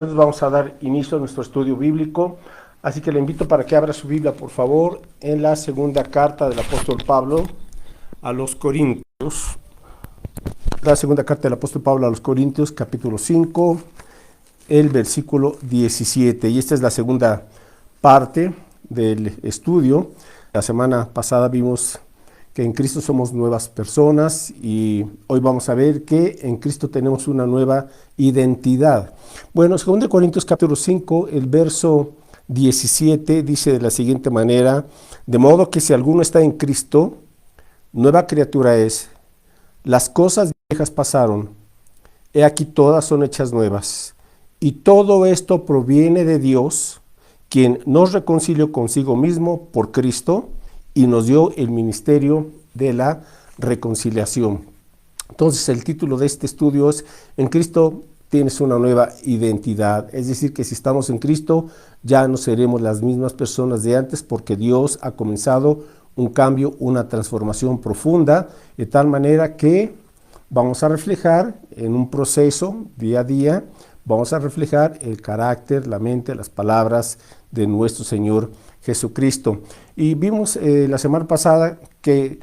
Vamos a dar inicio a nuestro estudio bíblico, así que le invito para que abra su Biblia, por favor, en la segunda carta del apóstol Pablo a los Corintios. La segunda carta del apóstol Pablo a los Corintios, capítulo 5, el versículo 17. Y esta es la segunda parte del estudio. La semana pasada vimos que en Cristo somos nuevas personas y hoy vamos a ver que en Cristo tenemos una nueva identidad. Bueno, 2 Corintios capítulo 5, el verso 17 dice de la siguiente manera: de modo que si alguno está en Cristo, nueva criatura es, las cosas viejas pasaron, he aquí todas son hechas nuevas, y todo esto proviene de Dios, quien nos reconcilió consigo mismo por Cristo, y nos dio el ministerio de la reconciliación. Entonces el título de este estudio es: en Cristo tienes una nueva identidad. Es decir, que si estamos en Cristo ya no seremos las mismas personas de antes, porque Dios ha comenzado un cambio, una transformación profunda, de tal manera que vamos a reflejar en un proceso día a día, vamos a reflejar el carácter, la mente, las palabras de nuestro Señor Jesucristo. Y vimos la semana pasada que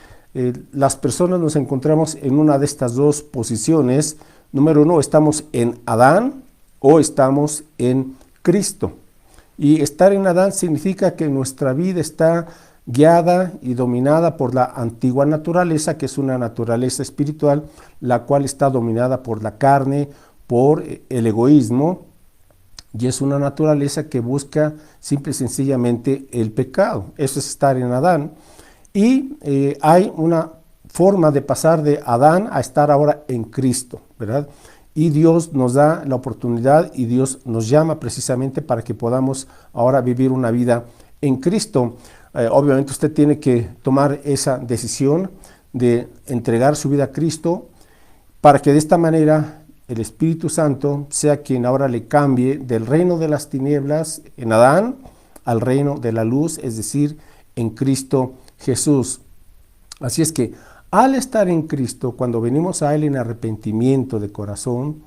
las personas nos encontramos en una de estas dos posiciones. Número uno, estamos en Adán o estamos en Cristo. Y estar en Adán significa que nuestra vida está guiada y dominada por la antigua naturaleza, que es una naturaleza espiritual, la cual está dominada por la carne, por el egoísmo, y es una naturaleza que busca simple y sencillamente el pecado. Eso es estar en Adán. Y hay una forma de pasar de Adán a estar ahora en Cristo, ¿verdad? Y Dios nos da la oportunidad y Dios nos llama precisamente para que podamos ahora vivir una vida en Cristo. Obviamente usted tiene que tomar esa decisión de entregar su vida a Cristo para que de esta manera el Espíritu Santo sea quien ahora le cambie del reino de las tinieblas en Adán al reino de la luz, es decir, en Cristo Jesús. Así es que al estar en Cristo, cuando venimos a Él en arrepentimiento de corazón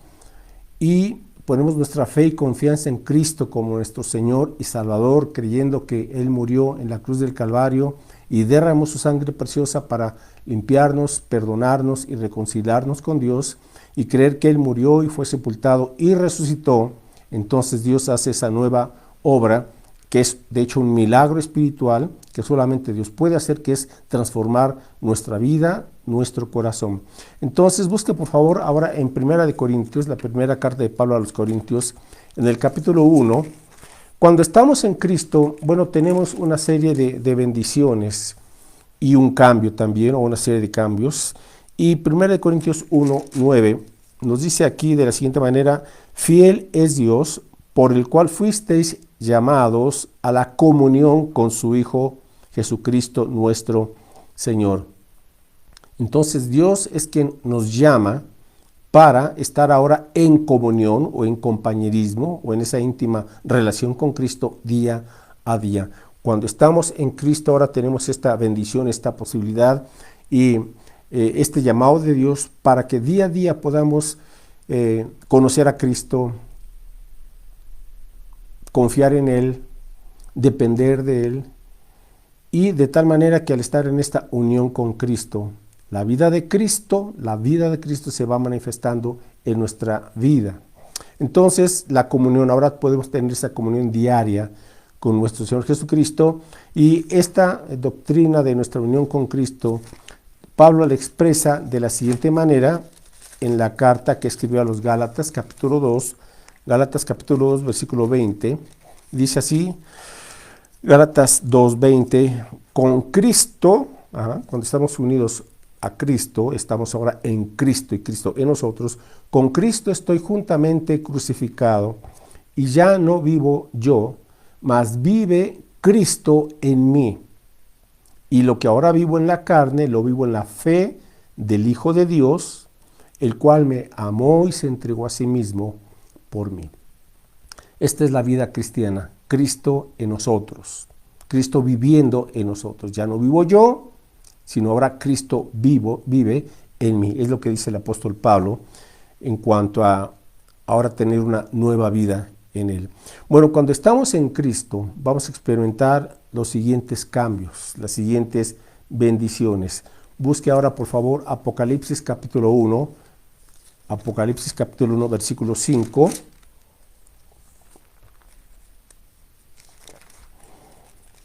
y ponemos nuestra fe y confianza en Cristo como nuestro Señor y Salvador, creyendo que Él murió en la cruz del Calvario y derramó su sangre preciosa para limpiarnos, perdonarnos y reconciliarnos con Dios, y creer que Él murió y fue sepultado y resucitó, entonces Dios hace esa nueva obra, que es de hecho un milagro espiritual que solamente Dios puede hacer, que es transformar nuestra vida, nuestro corazón. Entonces busque por favor ahora en 1 Corintios, la primera carta de Pablo a los Corintios, en el capítulo 1. Cuando estamos en Cristo, bueno, tenemos una serie de bendiciones y un cambio también, o una serie de cambios. Y 1 Corintios 1, 9 nos dice aquí de la siguiente manera: fiel es Dios, por el cual fuisteis llamados a la comunión con su Hijo Jesucristo nuestro Señor. Entonces Dios es quien nos llama para estar ahora en comunión o en compañerismo o en esa íntima relación con Cristo día a día. Cuando estamos en Cristo ahora tenemos esta bendición, esta posibilidad y este llamado de Dios para que día a día podamos conocer a Cristo, confiar en Él, depender de Él, y de tal manera que al estar en esta unión con Cristo, la vida de Cristo se va manifestando en nuestra vida. Entonces la comunión, ahora podemos tener esa comunión diaria con nuestro Señor Jesucristo, y esta doctrina de nuestra unión con Cristo Pablo la expresa de la siguiente manera en la carta que escribió a los Gálatas, capítulo 2, versículo 20. Dice así, Gálatas 2:20, con Cristo, cuando estamos unidos a Cristo, estamos ahora en Cristo y Cristo en nosotros, con Cristo estoy juntamente crucificado, y ya no vivo yo, mas vive Cristo en mí. Y lo que ahora vivo en la carne, lo vivo en la fe del Hijo de Dios, el cual me amó y se entregó a sí mismo por mí. Esta es la vida cristiana, Cristo en nosotros, Cristo viviendo en nosotros. Ya no vivo yo, sino ahora Cristo vive en mí. Es lo que dice el apóstol Pablo en cuanto a ahora tener una nueva vida en Él. Bueno, cuando estamos en Cristo, vamos a experimentar los siguientes cambios, las siguientes bendiciones. Busque ahora, por favor, Apocalipsis capítulo 1, Apocalipsis capítulo 1, versículo 5.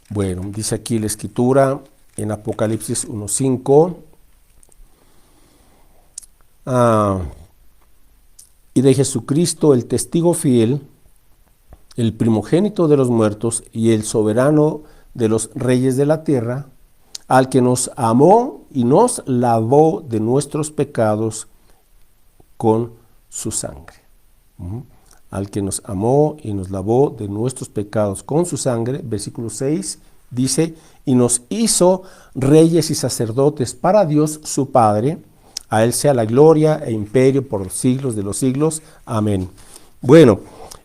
Bueno, dice aquí la Escritura en Apocalipsis 1:5. Y de Jesucristo, el testigo fiel, el primogénito de los muertos y el soberano de los reyes de la tierra, al que nos amó y nos lavó de nuestros pecados con su sangre. Al que nos amó y nos lavó de nuestros pecados con su sangre, versículo 6, dice, y nos hizo reyes y sacerdotes para Dios su Padre. A Él sea la gloria e imperio por los siglos de los siglos. Amén. Bueno,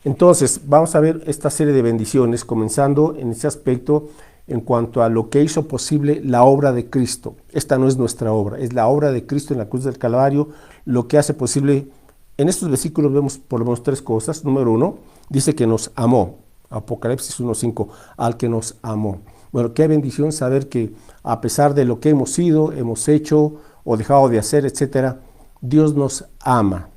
entonces vamos a ver esta serie de bendiciones, comenzando en ese aspecto en cuanto a lo que hizo posible la obra de Cristo. Esta no es nuestra obra, es la obra de Cristo en la cruz del Calvario, lo que hace posible. En estos versículos vemos por lo menos tres cosas. Número 1, dice que nos amó. Apocalipsis 1:5, al que nos amó. Bueno, qué bendición saber que a pesar de lo que hemos sido, hemos hecho o dejado de hacer, etcétera, Dios nos ama.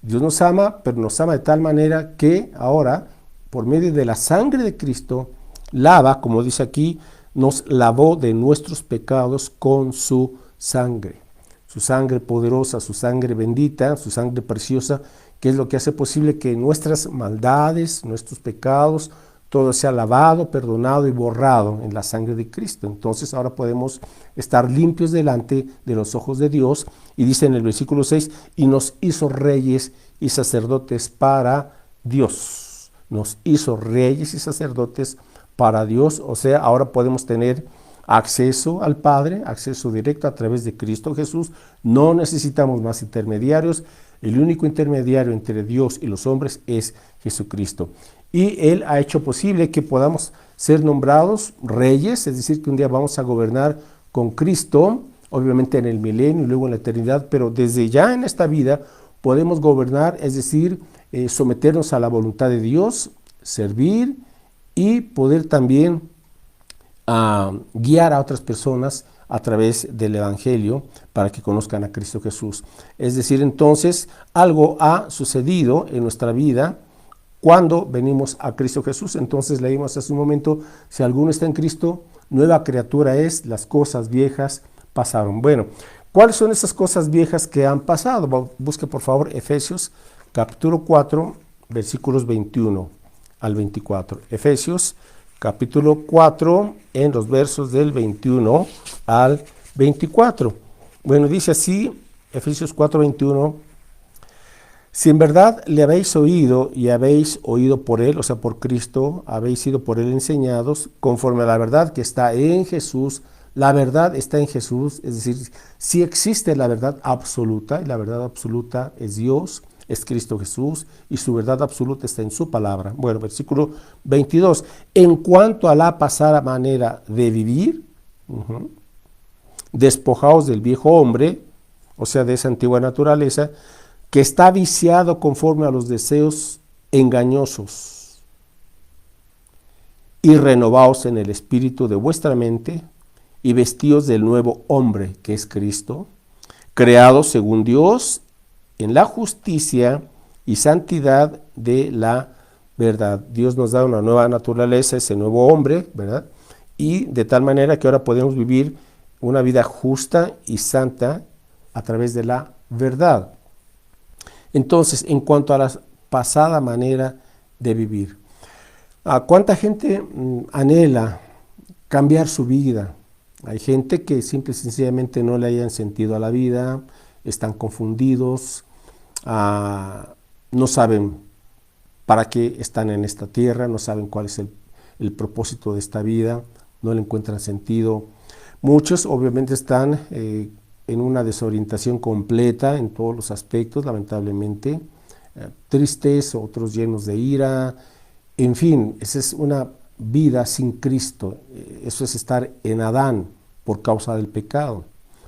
Dios nos ama, pero nos ama de tal manera que ahora, por medio de la sangre de Cristo, lava, como dice aquí, nos lavó de nuestros pecados con su sangre. Su sangre poderosa, su sangre bendita, su sangre preciosa, que es lo que hace posible que nuestras maldades, nuestros pecados, todo sea lavado, perdonado y borrado en la sangre de Cristo. Entonces ahora podemos estar limpios delante de los ojos de Dios. Y dice en el versículo 6, y nos hizo reyes y sacerdotes para Dios. Nos hizo reyes y sacerdotes para Dios. O sea, ahora podemos tener acceso al Padre, acceso directo a través de Cristo Jesús. No necesitamos más intermediarios. El único intermediario entre Dios y los hombres es Jesucristo. Y Él ha hecho posible que podamos ser nombrados reyes, es decir, que un día vamos a gobernar con Cristo, obviamente en el milenio y luego en la eternidad, pero desde ya en esta vida podemos gobernar, es decir, someternos a la voluntad de Dios, servir y poder también guiar a otras personas a través del Evangelio para que conozcan a Cristo Jesús. Es decir, entonces, algo ha sucedido en nuestra vida cuando venimos a Cristo Jesús. Entonces leímos hace un momento, si alguno está en Cristo, nueva criatura es, las cosas viejas pasaron. Bueno, ¿cuáles son esas cosas viejas que han pasado? Busque por favor Efesios capítulo 4, versículos 21 al 24. Efesios capítulo 4, en los versos del 21 al 24. Bueno, dice así, Efesios 4, 21, si en verdad le habéis oído y habéis oído por Él, o sea, por Cristo, habéis sido por Él enseñados, conforme a la verdad que está en Jesús. La verdad está en Jesús, es decir, sí existe la verdad absoluta, y la verdad absoluta es Dios, es Cristo Jesús, y su verdad absoluta está en su palabra. Bueno, versículo 22, en cuanto a la pasada manera de vivir, despojaos del viejo hombre, o sea, de esa antigua naturaleza, que está viciado conforme a los deseos engañosos, y renovaos en el espíritu de vuestra mente, y vestíos del nuevo hombre, que es Cristo, creados según Dios, en la justicia y santidad de la verdad. Dios nos da una nueva naturaleza, ese nuevo hombre, ¿verdad? Y de tal manera que ahora podemos vivir una vida justa y santa a través de la verdad. Entonces, en cuanto a la pasada manera de vivir, ¿cuánta gente anhela cambiar su vida? Hay gente que simple y sencillamente no le hayan sentido a la vida, están confundidos, no saben para qué están en esta tierra, no saben cuál es el propósito de esta vida, no le encuentran sentido. Muchos obviamente están en una desorientación completa en todos los aspectos, lamentablemente, tristes, otros llenos de ira, en fin, esa es una vida sin Cristo, eso es estar en Adán por causa del pecado.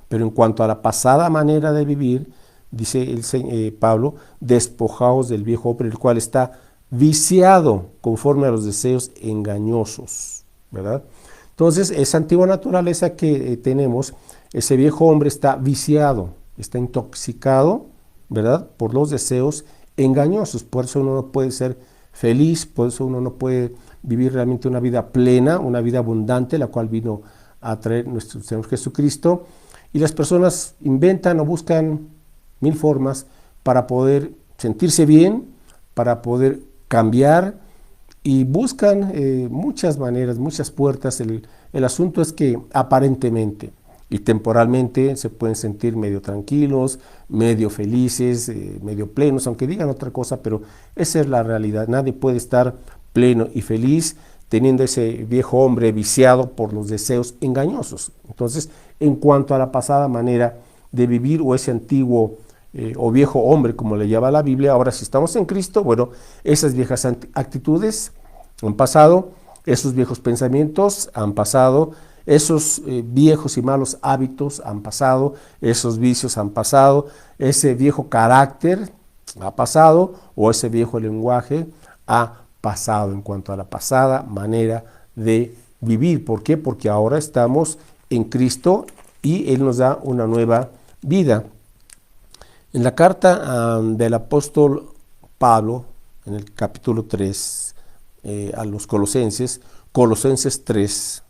Pero en cuanto a la pasada manera de vivir, dice Pablo, despojaos del viejo hombre, el cual está viciado conforme a los deseos engañosos, ¿verdad? Entonces, esa antigua naturaleza que tenemos, ese viejo hombre está viciado, está intoxicado, ¿verdad? Por los deseos engañosos. Por eso uno no puede ser feliz, por eso uno no puede vivir realmente una vida plena, una vida abundante, la cual vino a traer nuestro Señor Jesucristo. Y las personas inventan o buscan mil formas para poder sentirse bien, para poder cambiar, y buscan muchas maneras, muchas puertas. El asunto es que aparentemente y temporalmente se pueden sentir medio tranquilos, medio felices, medio plenos, aunque digan otra cosa, pero esa es la realidad. Nadie puede estar pleno y feliz teniendo ese viejo hombre viciado por los deseos engañosos. Entonces, en cuanto a la pasada manera de vivir, o ese antiguo o viejo hombre, como le llama la Biblia, ahora si estamos en Cristo, bueno, esas viejas actitudes han pasado, esos viejos pensamientos han pasado, esos viejos y malos hábitos han pasado, esos vicios han pasado, ese viejo carácter ha pasado, o ese viejo lenguaje ha pasado en cuanto a la pasada manera de vivir. ¿Por qué? Porque ahora estamos en Cristo y Él nos da una nueva vida. En la carta del apóstol Pablo, en el capítulo 3, a los Colosenses, Colosenses 3,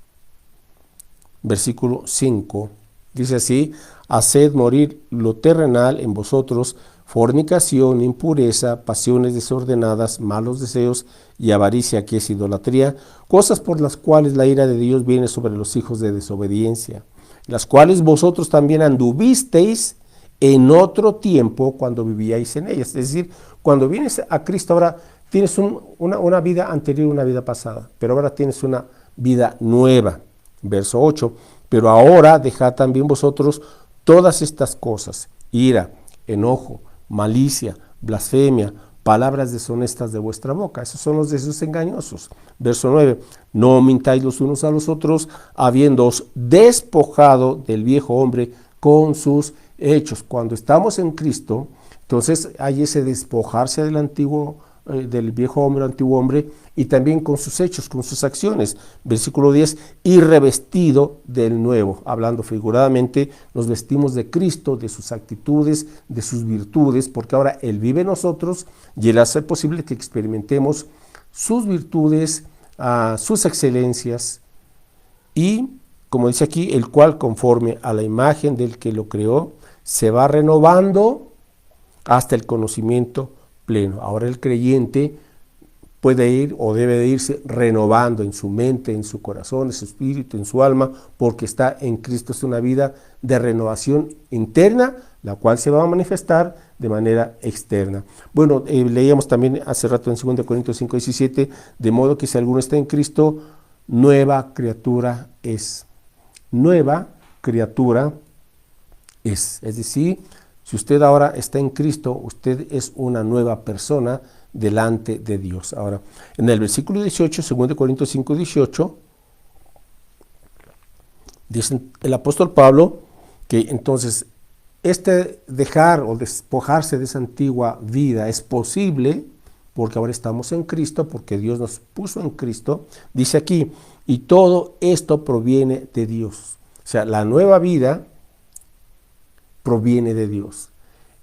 versículo 5, dice así: haced morir lo terrenal en vosotros, fornicación, impureza, pasiones desordenadas, malos deseos y avaricia, que es idolatría, cosas por las cuales la ira de Dios viene sobre los hijos de desobediencia, las cuales vosotros también anduvisteis en otro tiempo cuando vivíais en ellas. Es decir, cuando vienes a Cristo ahora tienes una vida anterior, una vida pasada, pero ahora tienes una vida nueva. Verso 8, pero ahora dejad también vosotros todas estas cosas: ira, enojo, malicia, blasfemia, palabras deshonestas de vuestra boca. Esos son los deseos engañosos. Verso 9, no mintáis los unos a los otros, habiéndoos despojado del viejo hombre con sus hechos. Cuando estamos en Cristo, entonces hay ese despojarse del antiguo, del viejo hombre, antiguo hombre, y también con sus hechos, con sus acciones. Versículo 10, y revestido del nuevo. Hablando figuradamente, nos vestimos de Cristo, de sus actitudes, de sus virtudes, porque ahora Él vive en nosotros y Él hace posible que experimentemos sus virtudes, sus excelencias, y, como dice aquí, el cual conforme a la imagen del que lo creó, se va renovando hasta el conocimiento pleno. Ahora el creyente puede ir o debe de irse renovando en su mente, en su corazón, en su espíritu, en su alma, porque está en Cristo. Es una vida de renovación interna, la cual se va a manifestar de manera externa. Bueno, leíamos también hace rato en 2 Corintios 5:17, de modo que si alguno está en Cristo, nueva criatura es. Nueva criatura es. Es decir, si usted ahora está en Cristo, usted es una nueva persona delante de Dios. Ahora, en el versículo 18, 2 Corintios 5:18, dice el apóstol Pablo que entonces este dejar o despojarse de esa antigua vida es posible porque ahora estamos en Cristo, porque Dios nos puso en Cristo. Dice aquí, y todo esto proviene de Dios. O sea, la nueva vida proviene de Dios.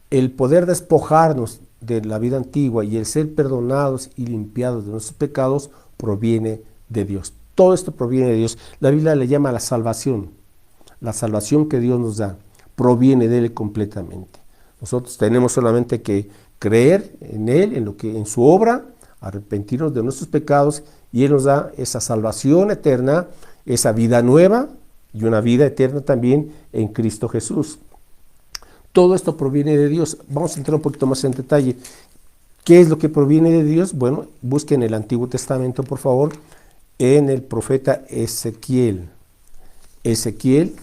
El poder despojarnos de la vida antigua y el ser perdonados y limpiados de nuestros pecados proviene de Dios. Todo esto proviene de Dios. La Biblia le llama la salvación. La salvación que Dios nos da proviene de Él completamente. Nosotros tenemos solamente que creer en Él, en su obra, arrepentirnos de nuestros pecados, y Él nos da esa salvación eterna, esa vida nueva y una vida eterna también en Cristo Jesús. Todo esto proviene de Dios. Vamos a entrar un poquito más en detalle. ¿Qué es lo que proviene de Dios? Bueno, busquen el Antiguo Testamento, por favor, en el profeta Ezequiel. Ezequiel,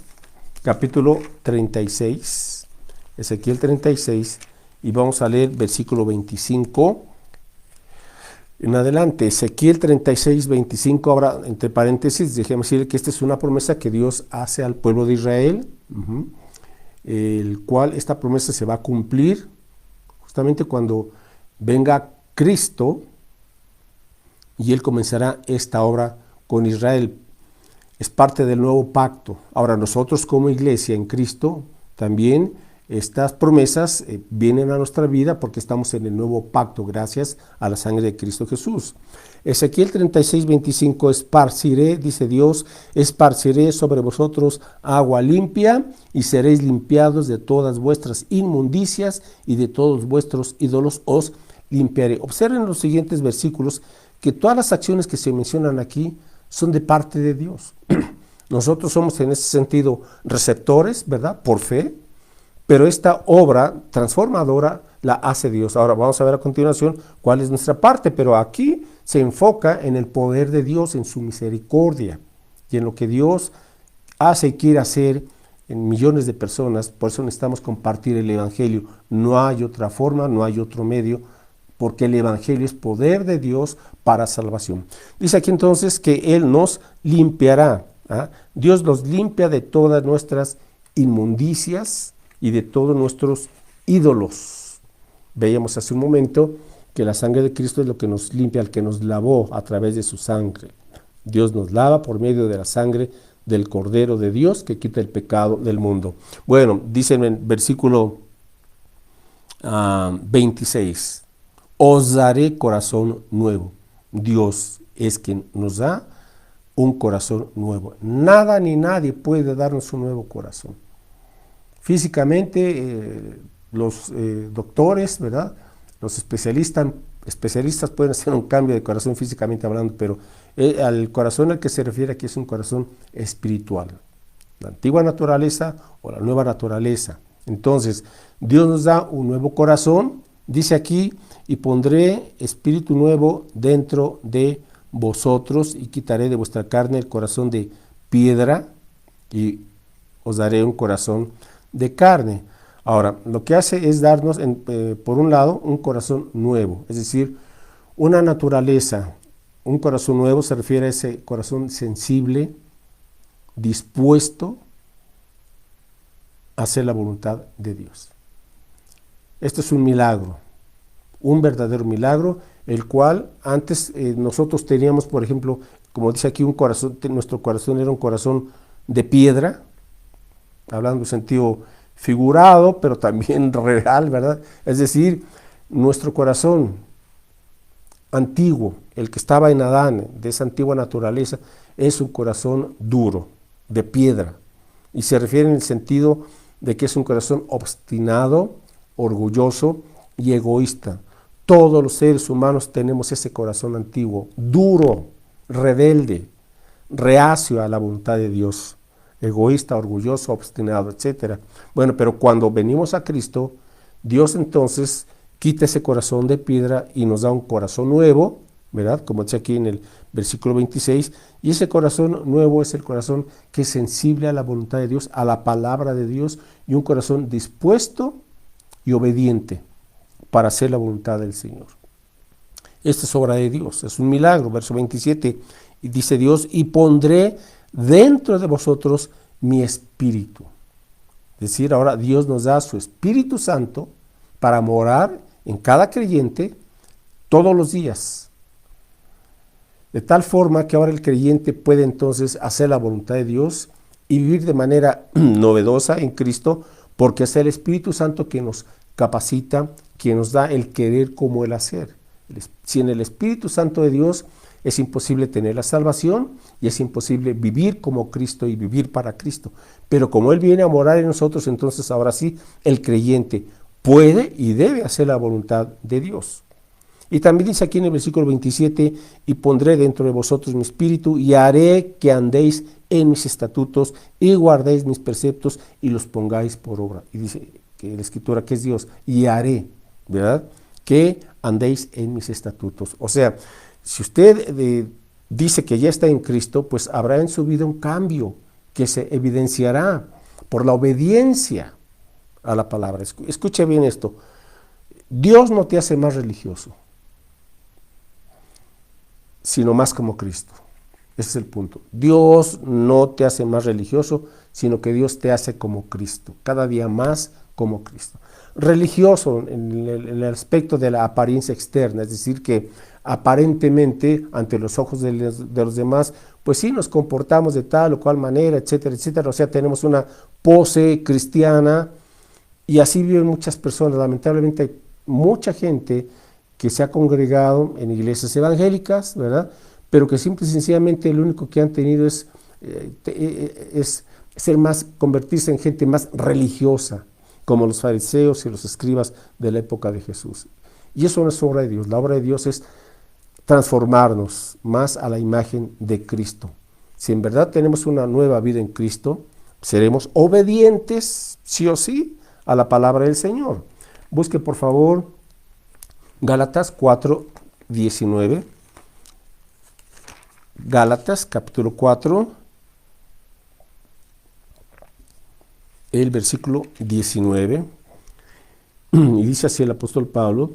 capítulo 36. Ezequiel 36, y vamos a leer versículo 25 en adelante. Ezequiel 36, 25, ahora entre paréntesis, déjeme decir que esta es una promesa que Dios hace al pueblo de Israel, el cual esta promesa se va a cumplir justamente cuando venga Cristo, y Él comenzará esta obra con Israel. Es parte del nuevo pacto. Ahora nosotros como iglesia en Cristo también estas promesas vienen a nuestra vida porque estamos en el nuevo pacto gracias a la sangre de Cristo Jesús. Ezequiel 36:25, esparciré, dice Dios, esparciré sobre vosotros agua limpia y seréis limpiados de todas vuestras inmundicias y de todos vuestros ídolos os limpiaré. Observen los siguientes versículos que todas las acciones que se mencionan aquí son de parte de Dios. Nosotros somos en ese sentido receptores, ¿verdad? Por fe, pero esta obra transformadora la hace Dios. Ahora vamos a ver a continuación cuál es nuestra parte, pero aquí se enfoca en el poder de Dios, en su misericordia y en lo que Dios hace y quiere hacer en millones de personas. Por eso necesitamos compartir el Evangelio. No hay otra forma, no hay otro medio, porque el Evangelio es poder de Dios para salvación. Dice aquí entonces que Él nos limpiará. Dios nos limpia de todas nuestras inmundicias y de todos nuestros ídolos. Veíamos hace un momento que la sangre de Cristo es lo que nos limpia, el que nos lavó a través de su sangre. Dios nos lava por medio de la sangre del Cordero de Dios que quita el pecado del mundo. Bueno, dice en el versículo 26, os daré corazón nuevo. Dios es quien nos da un corazón nuevo. Nada ni nadie puede darnos un nuevo corazón. Físicamente, los doctores, ¿verdad? Los especialistas pueden hacer un cambio de corazón físicamente hablando, pero al corazón al que se refiere aquí es un corazón espiritual. La antigua naturaleza o la nueva naturaleza. Entonces, Dios nos da un nuevo corazón, dice aquí, y pondré espíritu nuevo dentro de vosotros y quitaré de vuestra carne el corazón de piedra y os daré un corazón de carne. Ahora, lo que hace es darnos, por un lado, un corazón nuevo, es decir, una naturaleza. Un corazón nuevo se refiere a ese corazón sensible, dispuesto a hacer la voluntad de Dios. Esto es un milagro, un verdadero milagro, el cual antes nosotros teníamos, por ejemplo, como dice aquí, un corazón, nuestro corazón era un corazón de piedra, hablando en sentido figurado, pero también real, ¿verdad? Es decir, nuestro corazón antiguo, el que estaba en Adán, de esa antigua naturaleza, es un corazón duro, de piedra, y se refiere en el sentido de que es un corazón obstinado, orgulloso y egoísta. Todos los seres humanos tenemos ese corazón antiguo, duro, rebelde, reacio a la voluntad de Dios, egoísta, orgulloso, obstinado, etc. Bueno, pero cuando venimos a Cristo, Dios entonces quita ese corazón de piedra y nos da un corazón nuevo, ¿verdad? Como dice aquí en el versículo 26, y ese corazón nuevo es el corazón que es sensible a la voluntad de Dios, a la palabra de Dios, y un corazón dispuesto y obediente para hacer la voluntad del Señor. Esta es obra de Dios, es un milagro. Verso 27, y dice Dios, y pondré dentro de vosotros mi espíritu. Es decir, ahora Dios nos da su Espíritu Santo para morar en cada creyente todos los días. De tal forma que ahora el creyente puede entonces hacer la voluntad de Dios y vivir de manera novedosa en Cristo, porque es el Espíritu Santo que nos capacita, que nos da el querer como el hacer. Sin el Espíritu Santo de Dios es imposible tener la salvación y es imposible vivir como Cristo y vivir para Cristo. Pero como Él viene a morar en nosotros, entonces ahora sí, el creyente puede y debe hacer la voluntad de Dios. Y también dice aquí en el versículo 27, y pondré dentro de vosotros mi espíritu y haré que andéis en mis estatutos y guardéis mis preceptos y los pongáis por obra. Y dice que la Escritura que es Dios, y haré, ¿verdad? Que andéis en mis estatutos. O sea, si usted dice que ya está en Cristo, pues habrá en su vida un cambio que se evidenciará por la obediencia a la palabra. Escuche bien esto. Dios no te hace más religioso, sino más como Cristo. Ese es el punto. Dios no te hace más religioso, sino que Dios te hace como Cristo, cada día más como Cristo. Religioso en el aspecto de la apariencia externa, es decir, que aparentemente ante los ojos de los demás, pues sí nos comportamos de tal o cual manera, etcétera, etcétera. O sea, tenemos una pose cristiana y así viven muchas personas. Lamentablemente hay mucha gente que se ha congregado en iglesias evangélicas, ¿verdad? Pero que simple y sencillamente lo único que han tenido es convertirse en gente más religiosa, como los fariseos y los escribas de la época de Jesús. Y eso no es obra de Dios. La obra de Dios es transformarnos más a la imagen de Cristo. Si en verdad tenemos una nueva vida en Cristo, seremos obedientes, sí o sí, a la palabra del Señor. Busque, por favor, Gálatas 4:19. Gálatas, capítulo 4, el versículo 19. Y dice así el apóstol Pablo: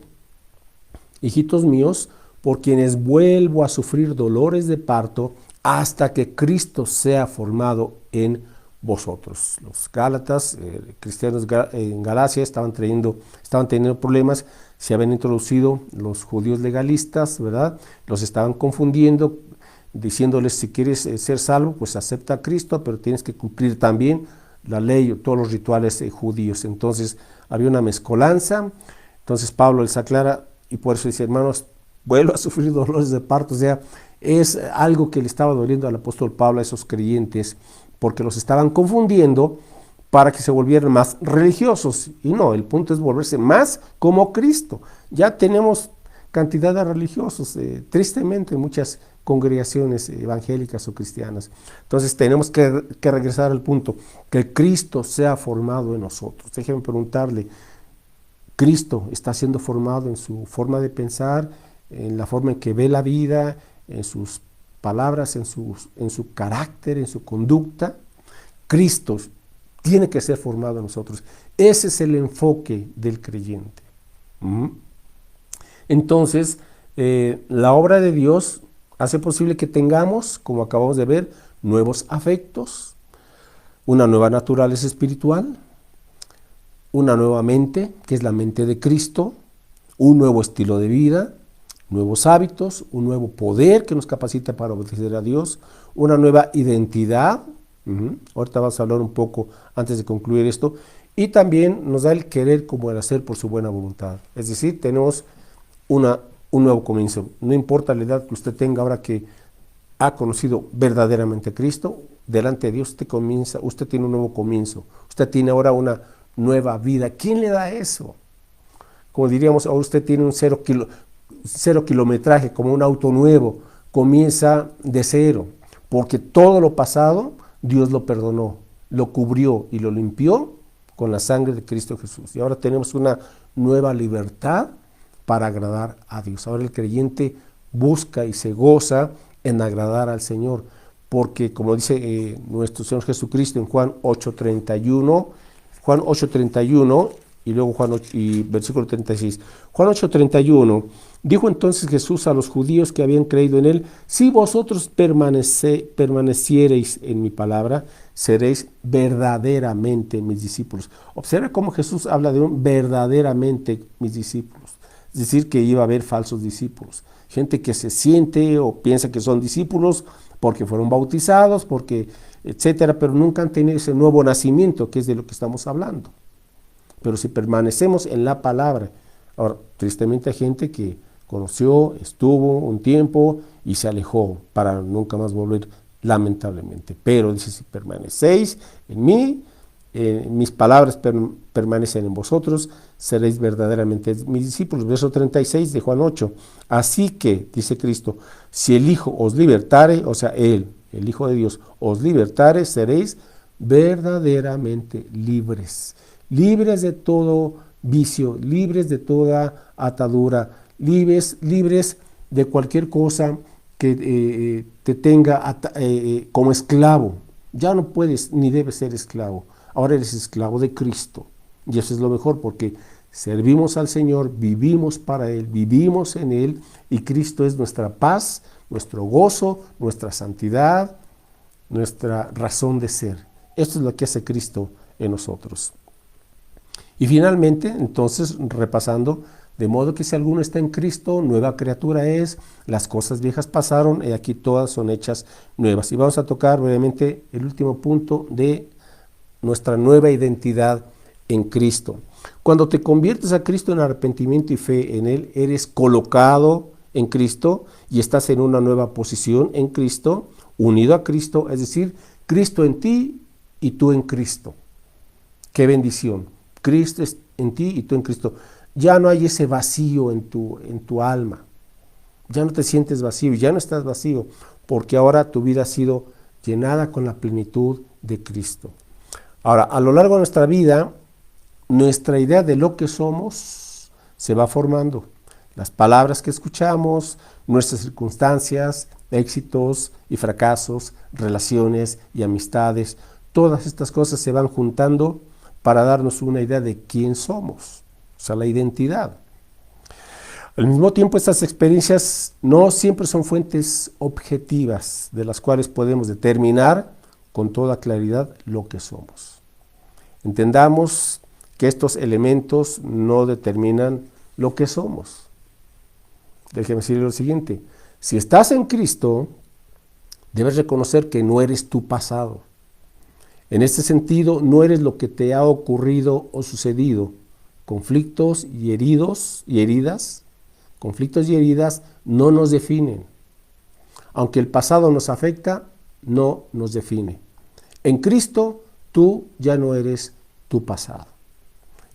hijitos míos, por quienes vuelvo a sufrir dolores de parto hasta que Cristo sea formado en vosotros. Los Gálatas, cristianos en Galacia, estaban teniendo problemas. Se habían introducido los judíos legalistas, ¿verdad? Los estaban confundiendo, diciéndoles: si quieres ser salvo, pues acepta a Cristo, pero tienes que cumplir también la ley o todos los rituales judíos. Entonces había una mezcolanza. Entonces Pablo les aclara, y por eso dice: hermanos, vuelvo a sufrir dolores de parto. O sea, es algo que le estaba doliendo al apóstol Pablo a esos creyentes, porque los estaban confundiendo para que se volvieran más religiosos. Y no, el punto es volverse más como Cristo. Ya tenemos cantidad de religiosos, tristemente, en muchas congregaciones evangélicas o cristianas. Entonces tenemos que regresar al punto, que Cristo sea formado en nosotros. Déjenme preguntarle: ¿Cristo está siendo formado en su forma de pensar, en la forma en que ve la vida, en sus palabras, en su carácter, en su conducta? Cristo tiene que ser formado en nosotros. Ese es el enfoque del creyente. Entonces, la obra de Dios hace posible que tengamos, como acabamos de ver, nuevos afectos, una nueva naturaleza espiritual, una nueva mente, que es la mente de Cristo, un nuevo estilo de vida, nuevos hábitos, un nuevo poder que nos capacita para obedecer a Dios, una nueva identidad. Ahorita vamos a hablar un poco antes de concluir esto. Y también nos da el querer como el hacer por su buena voluntad. Es decir, tenemos un nuevo comienzo. No importa la edad que usted tenga, ahora que ha conocido verdaderamente a Cristo, delante de Dios usted tiene un nuevo comienzo. Usted tiene ahora una nueva vida. ¿Quién le da eso? Como diríamos, ahora usted tiene un cero kilometraje, como un auto nuevo. Comienza de cero, porque todo lo pasado Dios lo perdonó, lo cubrió y lo limpió con la sangre de Cristo Jesús. Y ahora tenemos una nueva libertad para agradar a Dios. Ahora el creyente busca y se goza en agradar al Señor, porque como dice nuestro Señor Jesucristo en Juan 8:31, y luego versículo 36. Juan 8:31, dijo entonces Jesús a los judíos que habían creído en él: si vosotros permaneciereis en mi palabra, seréis verdaderamente mis discípulos. Observa cómo Jesús habla de verdaderamente mis discípulos. Es decir, que iba a haber falsos discípulos. Gente que se siente o piensa que son discípulos porque fueron bautizados, etcétera, pero nunca han tenido ese nuevo nacimiento, que es de lo que estamos hablando. Pero si permanecemos en la palabra. Ahora, tristemente hay gente que conoció, estuvo un tiempo y se alejó para nunca más volver, lamentablemente. Pero dice: si permanecéis en mí, mis palabras permanecen en vosotros, seréis verdaderamente mis discípulos. Verso 36 de Juan 8. Así que, dice Cristo, si el Hijo os libertare, o sea, Él, el Hijo de Dios, os libertare, seréis verdaderamente libres. Libres de todo vicio, libres de toda atadura, libres de cualquier cosa que te tenga como esclavo. Ya no puedes ni debes ser esclavo. Ahora eres esclavo de Cristo. Y eso es lo mejor, porque servimos al Señor, vivimos para Él, vivimos en Él, y Cristo es nuestra paz, nuestro gozo, nuestra santidad, nuestra razón de ser. Esto es lo que hace Cristo en nosotros. Y finalmente, entonces, repasando, de modo que si alguno está en Cristo, nueva criatura es, las cosas viejas pasaron y aquí todas son hechas nuevas. Y vamos a tocar brevemente el último punto de nuestra nueva identidad en Cristo. Cuando te conviertes a Cristo en arrepentimiento y fe en Él, eres colocado en Cristo y estás en una nueva posición en Cristo, unido a Cristo, es decir, Cristo en ti y tú en Cristo. ¡Qué bendición! Cristo es en ti y tú en Cristo. Ya no hay ese vacío en tu alma. Ya no te sientes vacío, ya no estás vacío, porque ahora tu vida ha sido llenada con la plenitud de Cristo. Ahora, a lo largo de nuestra vida, nuestra idea de lo que somos se va formando. Las palabras que escuchamos, nuestras circunstancias, éxitos y fracasos, relaciones y amistades, todas estas cosas se van juntando para darnos una idea de quién somos, o sea, la identidad. Al mismo tiempo, estas experiencias no siempre son fuentes objetivas de las cuales podemos determinar con toda claridad lo que somos. Entendamos que estos elementos no determinan lo que somos. Déjeme decirle lo siguiente: si estás en Cristo, debes reconocer que no eres tu pasado. En este sentido, no eres lo que te ha ocurrido o sucedido. Conflictos y heridas no nos definen. Aunque el pasado nos afecta, no nos define. En Cristo, tú ya no eres tu pasado.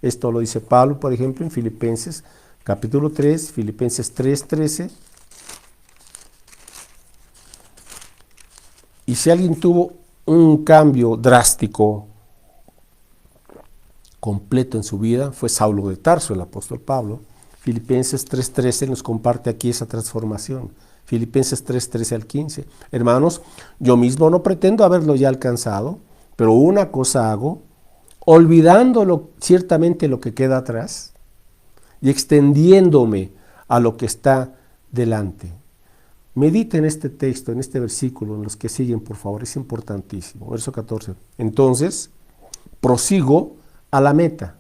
Esto lo dice Pablo, por ejemplo, en Filipenses capítulo 3, Filipenses 3:13. Y si alguien tuvo un cambio drástico, completo en su vida, fue Saulo de Tarso, el apóstol Pablo. Filipenses 3:13 nos comparte aquí esa transformación. Filipenses 3:13 al 15. Hermanos, yo mismo no pretendo haberlo ya alcanzado, pero una cosa hago, olvidando ciertamente lo que queda atrás y extendiéndome a lo que está delante. Medita en este texto, en este versículo, en los que siguen, por favor, es importantísimo. Verso 14. Entonces, prosigo a la meta.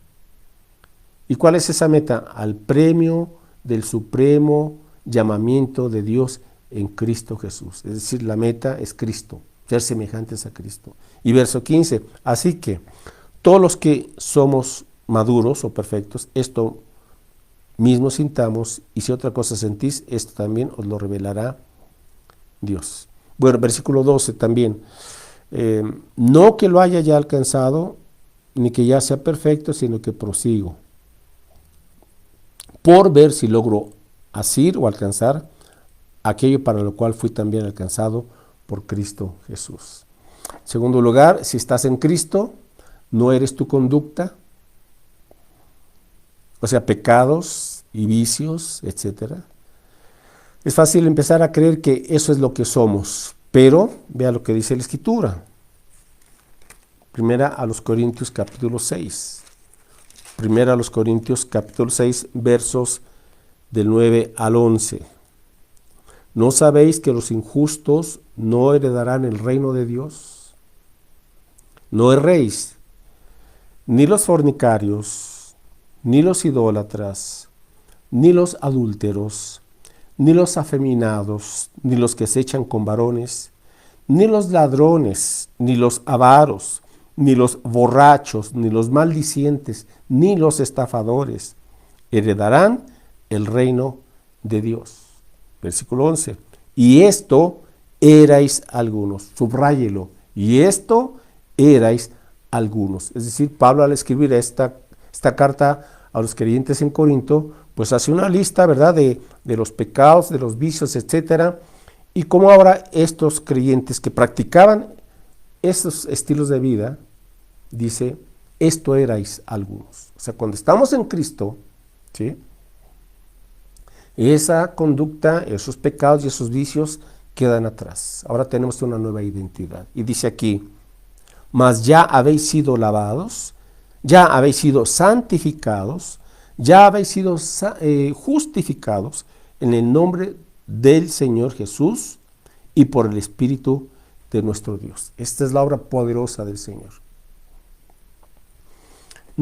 ¿Y cuál es esa meta? Al premio del supremo llamamiento de Dios en Cristo Jesús. Es decir, la meta es Cristo, ser semejantes a Cristo. Y verso 15. Así que todos los que somos maduros o perfectos, esto mismo sintamos, y si otra cosa sentís, esto también os lo revelará Dios. Bueno, versículo 12 también. No que lo haya ya alcanzado, ni que ya sea perfecto, sino que prosigo, por ver si logro asir o alcanzar aquello para lo cual fui también alcanzado por Cristo Jesús. En segundo lugar, si estás en Cristo, no eres tu conducta, o sea, pecados y vicios, etc. Es fácil empezar a creer que eso es lo que somos, pero vea lo que dice la Escritura. Primera a los Corintios capítulo 6. Primera a los Corintios capítulo 6, versos del 9 al 11. ¿No sabéis que los injustos no heredarán el reino de Dios? No erréis, ni los fornicarios, ni los idólatras, ni los adúlteros, ni los afeminados, ni los que se echan con varones, ni los ladrones, ni los avaros, ni los borrachos, ni los maldicientes, ni los estafadores heredarán el reino de Dios. Versículo 11. Y esto erais algunos, subráyelo, y esto erais algunos. Es decir, Pablo, al escribir esta carta a los creyentes en Corinto, pues hace una lista, ¿verdad?, de los pecados, de los vicios, etcétera, y cómo ahora estos creyentes que practicaban esos estilos de vida, dice, esto erais algunos. O sea, cuando estamos en Cristo, ¿sí?, esa conducta, esos pecados y esos vicios quedan atrás. Ahora tenemos una nueva identidad. Y dice aquí, mas ya habéis sido lavados, ya habéis sido santificados, ya habéis sido justificados en el nombre del Señor Jesús y por el Espíritu de nuestro Dios. Esta es la obra poderosa del Señor.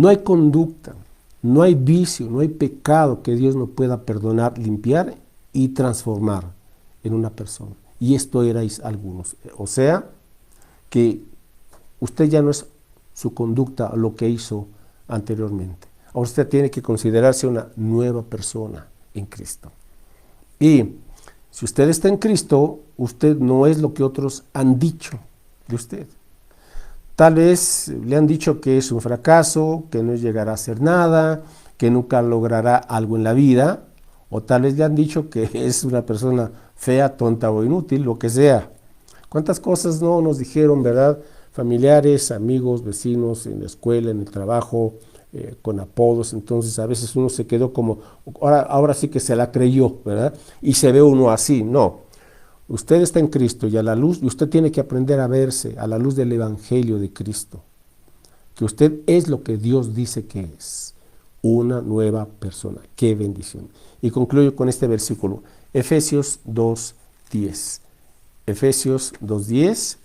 No hay conducta, no hay vicio, no hay pecado que Dios no pueda perdonar, limpiar y transformar en una persona. Y esto erais algunos. O sea, que usted ya no es su conducta lo que hizo anteriormente. Ahora usted tiene que considerarse una nueva persona en Cristo. Y si usted está en Cristo, usted no es lo que otros han dicho de usted. Tal vez le han dicho que es un fracaso, que no llegará a hacer nada, que nunca logrará algo en la vida, o tal vez le han dicho que es una persona fea, tonta o inútil, lo que sea. ¿Cuántas cosas no nos dijeron, verdad? Familiares, amigos, vecinos, en la escuela, en el trabajo, con apodos. Entonces a veces uno se quedó como, ahora sí que se la creyó, ¿verdad? Y se ve uno así. No, usted está en Cristo y a la luz, y usted tiene que aprender a verse a la luz del Evangelio de Cristo, que usted es lo que Dios dice que es, una nueva persona. ¡Qué bendición! Y concluyo con este versículo, Efesios 2:10. Efesios 2:10.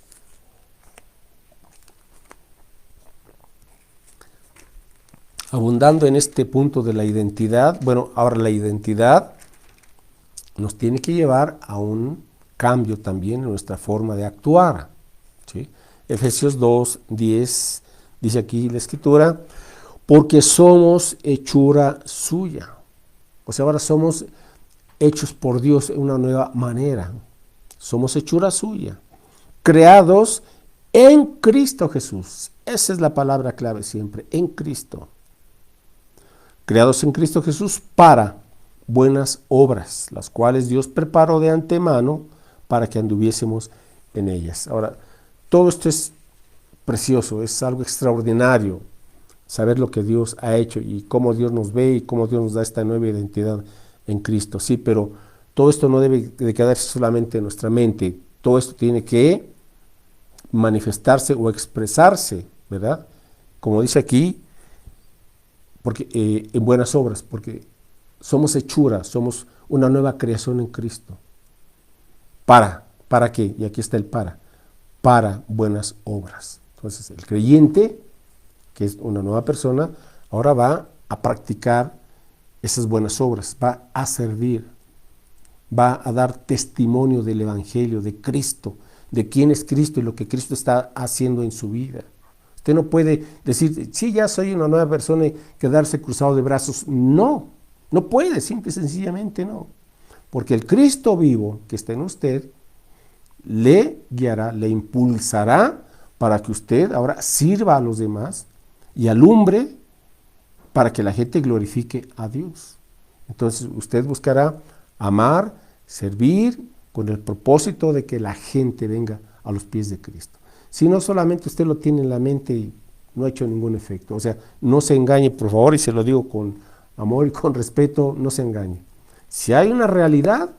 Abundando en este punto de la identidad, bueno, ahora la identidad nos tiene que llevar a un cambio también en nuestra forma de actuar, ¿sí? Efesios 2:10 dice aquí la Escritura, porque somos hechura suya. O sea, ahora somos hechos por Dios de una nueva manera. Somos hechura suya, creados en Cristo Jesús. Esa es la palabra clave siempre, en Cristo. Creados en Cristo Jesús para buenas obras, las cuales Dios preparó de antemano para que anduviésemos en ellas. Ahora, todo esto es precioso, es algo extraordinario, saber lo que Dios ha hecho y cómo Dios nos ve y cómo Dios nos da esta nueva identidad en Cristo. Sí, pero todo esto no debe de quedarse solamente en nuestra mente, todo esto tiene que manifestarse o expresarse, ¿verdad? Como dice aquí, porque en buenas obras, porque somos hechura, somos una nueva creación en Cristo. ¿Para qué? Y aquí está el para buenas obras. Entonces, el creyente, que es una nueva persona, ahora va a practicar esas buenas obras, va a servir, va a dar testimonio del Evangelio, de Cristo, de quién es Cristo y lo que Cristo está haciendo en su vida. Usted no puede decir, sí, ya soy una nueva persona y quedarse cruzado de brazos. No, no puede, simple y sencillamente no. Porque el Cristo vivo que está en usted le guiará, le impulsará para que usted ahora sirva a los demás y alumbre para que la gente glorifique a Dios. Entonces usted buscará amar, servir con el propósito de que la gente venga a los pies de Cristo. Si no, solamente usted lo tiene en la mente y no ha hecho ningún efecto. O sea, no se engañe, por favor, y se lo digo con amor y con respeto, no se engañe. Si hay una realidad,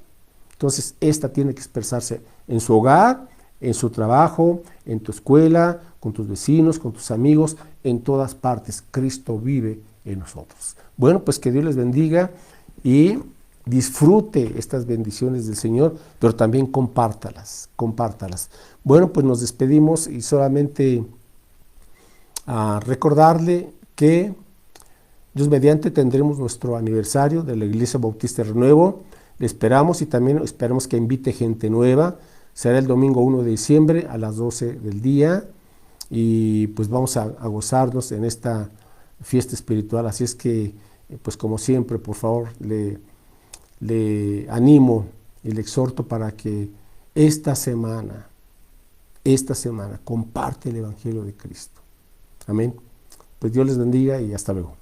entonces esta tiene que expresarse en su hogar, en su trabajo, en tu escuela, con tus vecinos, con tus amigos, en todas partes. Cristo vive en nosotros. Bueno, pues que Dios les bendiga y disfrute estas bendiciones del Señor, pero también compártalas. Bueno, pues nos despedimos y solamente recordarle que Dios mediante tendremos nuestro aniversario de la Iglesia Bautista Renuevo. Le esperamos y también esperamos que invite gente nueva. Será el domingo 1 de diciembre a las 12 del día y pues vamos a gozarnos en esta fiesta espiritual. Así es que, pues como siempre, por favor, le animo y le exhorto para que esta semana comparte el Evangelio de Cristo. Amén. Pues Dios les bendiga y hasta luego.